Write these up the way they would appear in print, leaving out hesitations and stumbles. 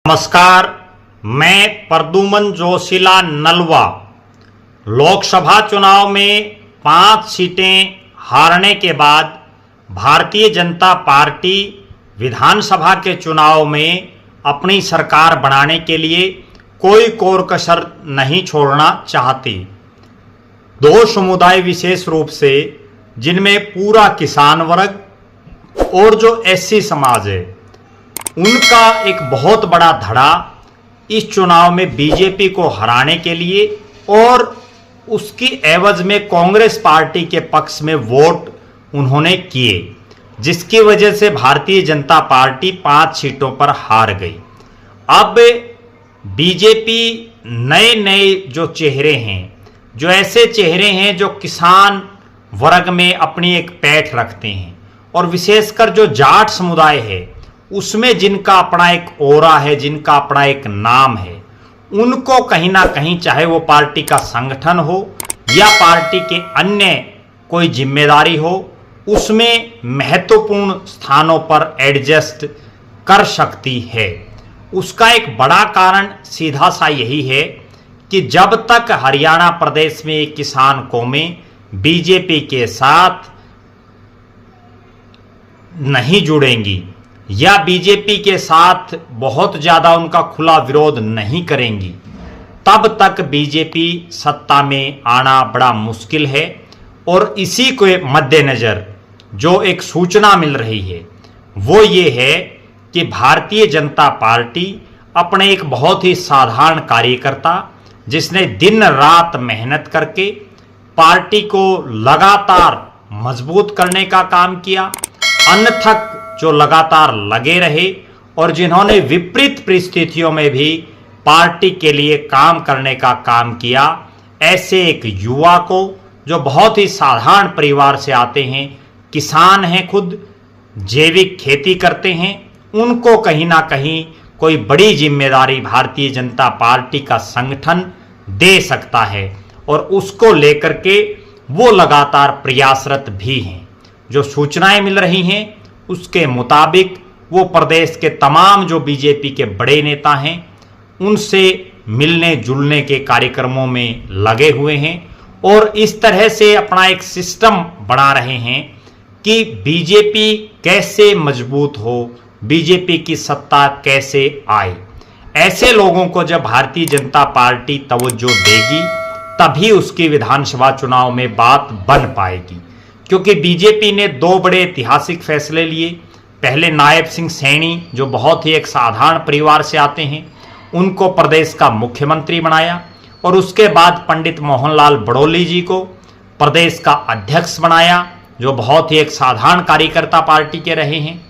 नमस्कार, मैं प्रद्युमन जोशीला नलवा लोकसभा चुनाव में 5 सीटें हारने के बाद भारतीय जनता पार्टी विधानसभा के चुनाव में अपनी सरकार बनाने के लिए कोई कोर कसर नहीं छोड़ना चाहती। दो समुदाय विशेष रूप से, जिनमें पूरा किसान वर्ग और जो एससी समाज है, उनका एक बहुत बड़ा धड़ा इस चुनाव में बीजेपी को हराने के लिए और उसकी एवज में कांग्रेस पार्टी के पक्ष में वोट उन्होंने किए, जिसकी वजह से भारतीय जनता पार्टी 5 सीटों पर हार गई। अब बीजेपी नए नए जो चेहरे हैं, जो ऐसे चेहरे हैं जो किसान वर्ग में अपनी एक पैठ रखते हैं और विशेषकर जो जाट समुदाय है उसमें जिनका अपना एक ओरा है, जिनका अपना एक नाम है, उनको कहीं ना कहीं, चाहे वो पार्टी का संगठन हो या पार्टी के अन्य कोई जिम्मेदारी हो, उसमें महत्वपूर्ण स्थानों पर एडजस्ट कर सकती है। उसका एक बड़ा कारण सीधा सा यही है कि जब तक हरियाणा प्रदेश में किसान कौमें बीजेपी के साथ नहीं जुड़ेंगी या बीजेपी के साथ बहुत ज़्यादा उनका खुला विरोध नहीं करेंगी, तब तक बीजेपी सत्ता में आना बड़ा मुश्किल है। और इसी के मद्देनज़र जो एक सूचना मिल रही है वो ये है कि भारतीय जनता पार्टी अपने एक बहुत ही साधारण कार्यकर्ता, जिसने दिन रात मेहनत करके पार्टी को लगातार मजबूत करने का काम किया, अनथक जो लगातार लगे रहे और जिन्होंने विपरीत परिस्थितियों में भी पार्टी के लिए काम करने का काम किया, ऐसे एक युवा को जो बहुत ही साधारण परिवार से आते हैं, किसान हैं, खुद जैविक खेती करते हैं, उनको कहीं ना कहीं कोई बड़ी जिम्मेदारी भारतीय जनता पार्टी का संगठन दे सकता है और उसको लेकर के वो लगातार प्रयासरत भी हैं। जो सूचनाएं मिल रही हैं उसके मुताबिक वो प्रदेश के तमाम जो बीजेपी के बड़े नेता हैं उनसे मिलने जुलने के कार्यक्रमों में लगे हुए हैं और इस तरह से अपना एक सिस्टम बना रहे हैं कि बीजेपी कैसे मजबूत हो, बीजेपी की सत्ता कैसे आए। ऐसे लोगों को जब भारतीय जनता पार्टी तवज्जो देगी तभी उसकी विधानसभा चुनाव में बात बन पाएगी, क्योंकि बीजेपी ने 2 बड़े ऐतिहासिक फैसले लिए। पहले नायब सिंह सैनी, जो बहुत ही एक साधारण परिवार से आते हैं, उनको प्रदेश का मुख्यमंत्री बनाया और उसके बाद पंडित मोहनलाल बड़ौली जी को प्रदेश का अध्यक्ष बनाया, जो बहुत ही एक साधारण कार्यकर्ता पार्टी के रहे हैं।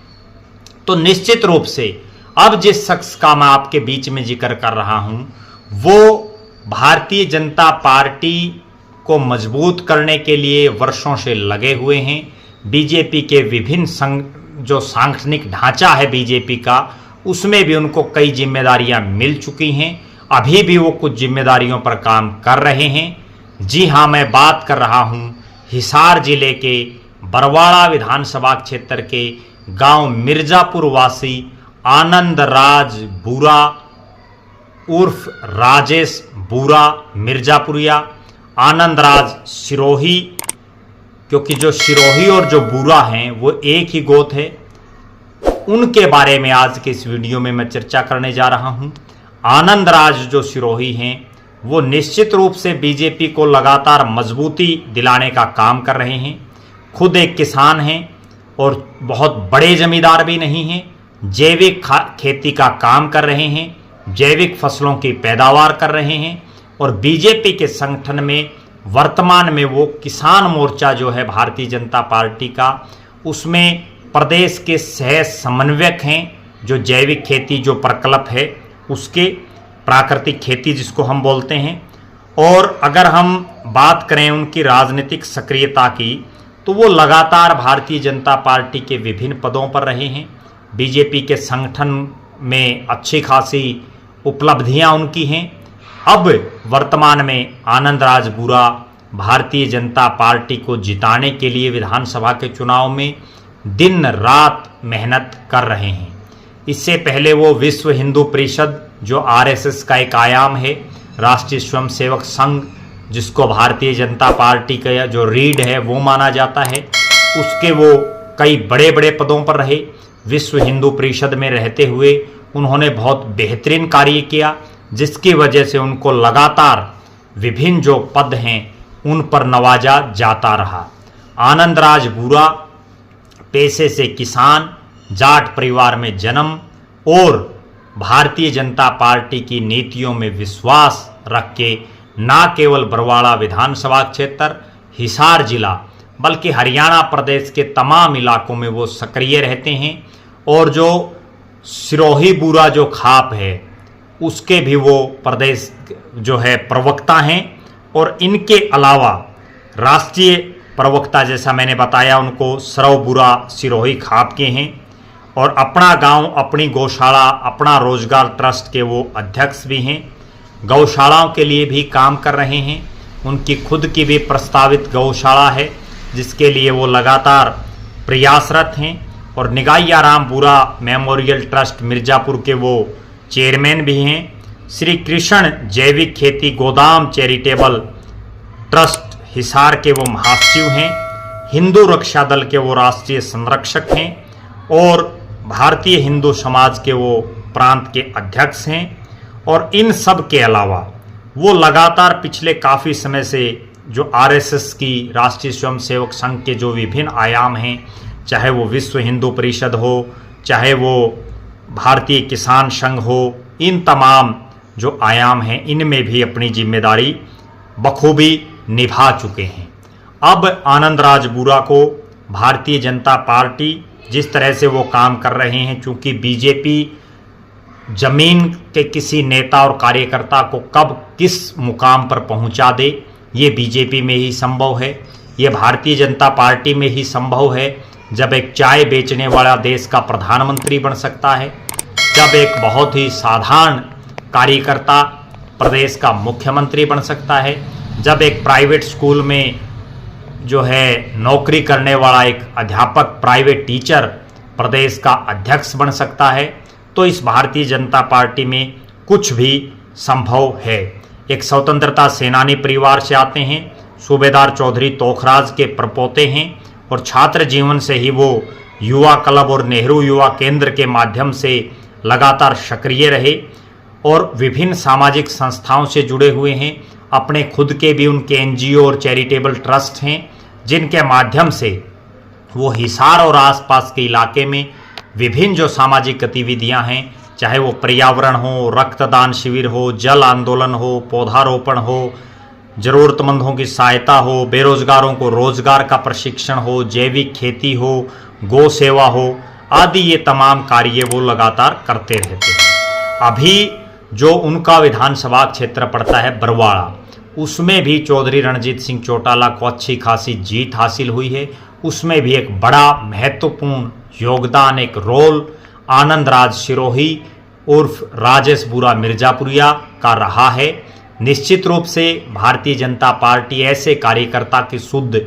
तो निश्चित रूप से अब जिस शख्स का मैं आपके बीच में जिक्र कर रहा हूं वो भारतीय जनता पार्टी को मजबूत करने के लिए वर्षों से लगे हुए हैं। बीजेपी के विभिन्न जो सांगठनिक ढांचा है बीजेपी का, उसमें भी उनको कई जिम्मेदारियां मिल चुकी हैं, अभी भी वो कुछ जिम्मेदारियों पर काम कर रहे हैं। जी हाँ, मैं बात कर रहा हूँ हिसार जिले के बरवाड़ा विधानसभा क्षेत्र के गांव मिर्जापुर वासी आनंद राज बूरा उर्फ राजेश बूरा मिर्जापुरिया, आनंद राज सिरोही, क्योंकि जो सिरोही और जो बूरा हैं वो एक ही गोत है, उनके बारे में आज के इस वीडियो में मैं चर्चा करने जा रहा हूं। आनंद राज जो सिरोही हैं वो निश्चित रूप से बीजेपी को लगातार मजबूती दिलाने का काम कर रहे हैं। खुद एक किसान हैं और बहुत बड़े जमींदार भी नहीं हैं, जैविक खेती का काम कर रहे हैं, जैविक फसलों की पैदावार कर रहे हैं और बीजेपी के संगठन में वर्तमान में वो किसान मोर्चा जो है भारतीय जनता पार्टी का, उसमें प्रदेश के सह समन्वयक हैं। जो जैविक खेती जो प्रकल्प है उसके, प्राकृतिक खेती जिसको हम बोलते हैं। और अगर हम बात करें उनकी राजनीतिक सक्रियता की, तो वो लगातार भारतीय जनता पार्टी के विभिन्न पदों पर रहे हैं। बीजेपी के संगठन में अच्छी खासी उपलब्धियां उनकी हैं। अब वर्तमान में आनंद राज बूरा भारतीय जनता पार्टी को जिताने के लिए विधानसभा के चुनाव में दिन रात मेहनत कर रहे हैं। इससे पहले वो विश्व हिंदू परिषद जो आरएसएस का एक आयाम है, राष्ट्रीय स्वयंसेवक संघ जिसको भारतीय जनता पार्टी का जो रीढ़ है वो माना जाता है, उसके वो कई बड़े बड़े पदों पर रहे। विश्व हिंदू परिषद में रहते हुए उन्होंने बहुत बेहतरीन कार्य किया, जिसकी वजह से उनको लगातार विभिन्न जो पद हैं उन पर नवाजा जाता रहा। आनंदराज बूरा पेशे से किसान, जाट परिवार में जन्म और भारतीय जनता पार्टी की नीतियों में विश्वास रख के न केवल बरवाड़ा विधानसभा क्षेत्र, हिसार जिला, बल्कि हरियाणा प्रदेश के तमाम इलाकों में वो सक्रिय रहते हैं। और जो सिरोही बूरा जो खाप है उसके भी वो प्रदेश जो है प्रवक्ता हैं। और इनके अलावा राष्ट्रीय प्रवक्ता जैसा मैंने बताया उनको सरव बूरा सिरोही खाप के हैं। और अपना गांव अपनी गौशाला अपना रोजगार ट्रस्ट के वो अध्यक्ष भी हैं। गौशालाओं के लिए भी काम कर रहे हैं। उनकी खुद की भी प्रस्तावित गौशाला है जिसके लिए वो लगातार प्रयासरत हैं। और निगाइया राम बूरा मेमोरियल ट्रस्ट मिर्ज़ापुर के वो चेयरमैन भी हैं। श्री कृष्ण जैविक खेती गोदाम चैरिटेबल ट्रस्ट हिसार के वो महासचिव हैं। हिंदू रक्षा दल के वो राष्ट्रीय संरक्षक हैं और भारतीय हिंदू समाज के वो प्रांत के अध्यक्ष हैं। और इन सब के अलावा वो लगातार पिछले काफ़ी समय से जो आरएसएस की राष्ट्रीय स्वयंसेवक संघ के जो विभिन्न आयाम हैं, चाहे वो विश्व हिंदू परिषद हो, चाहे वो भारतीय किसान संघ हो, इन तमाम जो आयाम हैं इनमें भी अपनी जिम्मेदारी बखूबी निभा चुके हैं। अब आनंदराज बूरा को भारतीय जनता पार्टी जिस तरह से वो काम कर रहे हैं, चूँकि बीजेपी जमीन के किसी नेता और कार्यकर्ता को कब किस मुकाम पर पहुंचा दे, ये बीजेपी में ही संभव है, ये भारतीय जनता पार्टी में ही संभव है। जब एक चाय बेचने वाला देश का प्रधानमंत्री बन सकता है, जब एक बहुत ही साधारण कार्यकर्ता प्रदेश का मुख्यमंत्री बन सकता है, जब एक प्राइवेट स्कूल में जो है नौकरी करने वाला एक अध्यापक प्राइवेट टीचर प्रदेश का अध्यक्ष बन सकता है, तो इस भारतीय जनता पार्टी में कुछ भी संभव है। एक स्वतंत्रता सेनानी परिवार से आते हैं, सूबेदार चौधरी तोखराज के प्रपोते हैं और छात्र जीवन से ही वो युवा क्लब और नेहरू युवा केंद्र के माध्यम से लगातार सक्रिय रहे और विभिन्न सामाजिक संस्थाओं से जुड़े हुए हैं। अपने खुद के भी उनके एनजीओ और चैरिटेबल ट्रस्ट हैं जिनके माध्यम से वो हिसार और आसपास के इलाके में विभिन्न जो सामाजिक गतिविधियां हैं, चाहे वो पर्यावरण हो, रक्तदान शिविर हो, जल आंदोलन हो, पौधारोपण हो, ज़रूरतमंदों की सहायता हो, बेरोजगारों को रोजगार का प्रशिक्षण हो, जैविक खेती हो, गौ सेवा हो, आदि ये तमाम कार्य वो लगातार करते रहते हैं। अभी जो उनका विधानसभा क्षेत्र पड़ता है बरवाड़ा, उसमें भी चौधरी रणजीत सिंह चौटाला को अच्छी खासी जीत हासिल हुई है। उसमें भी एक बड़ा महत्वपूर्ण योगदान, एक रोल आनंदराज सिरोही उर्फ राजेश बूरा मिर्ज़ापुरिया का रहा है। निश्चित रूप से भारतीय जनता पार्टी ऐसे कार्यकर्ता की सुध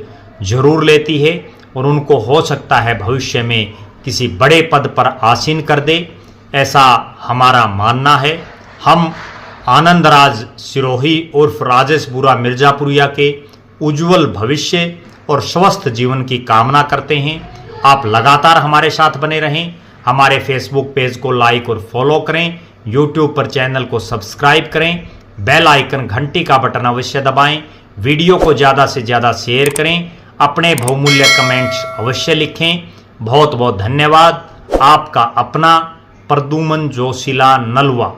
जरूर लेती है और उनको हो सकता है भविष्य में किसी बड़े पद पर आसीन कर दे, ऐसा हमारा मानना है। हम आनंदराज सिरोही उर्फ राजेश बूरा मिर्ज़ापुरिया के उज्जवल भविष्य और स्वस्थ जीवन की कामना करते हैं। आप लगातार हमारे साथ बने रहें। हमारे फेसबुक पेज को लाइक और फॉलो करें, यूट्यूब पर चैनल को सब्सक्राइब करें, बेल आइकन घंटी का बटन अवश्य दबाएं, वीडियो को ज़्यादा से ज़्यादा शेयर करें, अपने बहुमूल्य कमेंट्स अवश्य लिखें। बहुत बहुत धन्यवाद। आपका अपना प्रद्युमन जोशीला नलवा।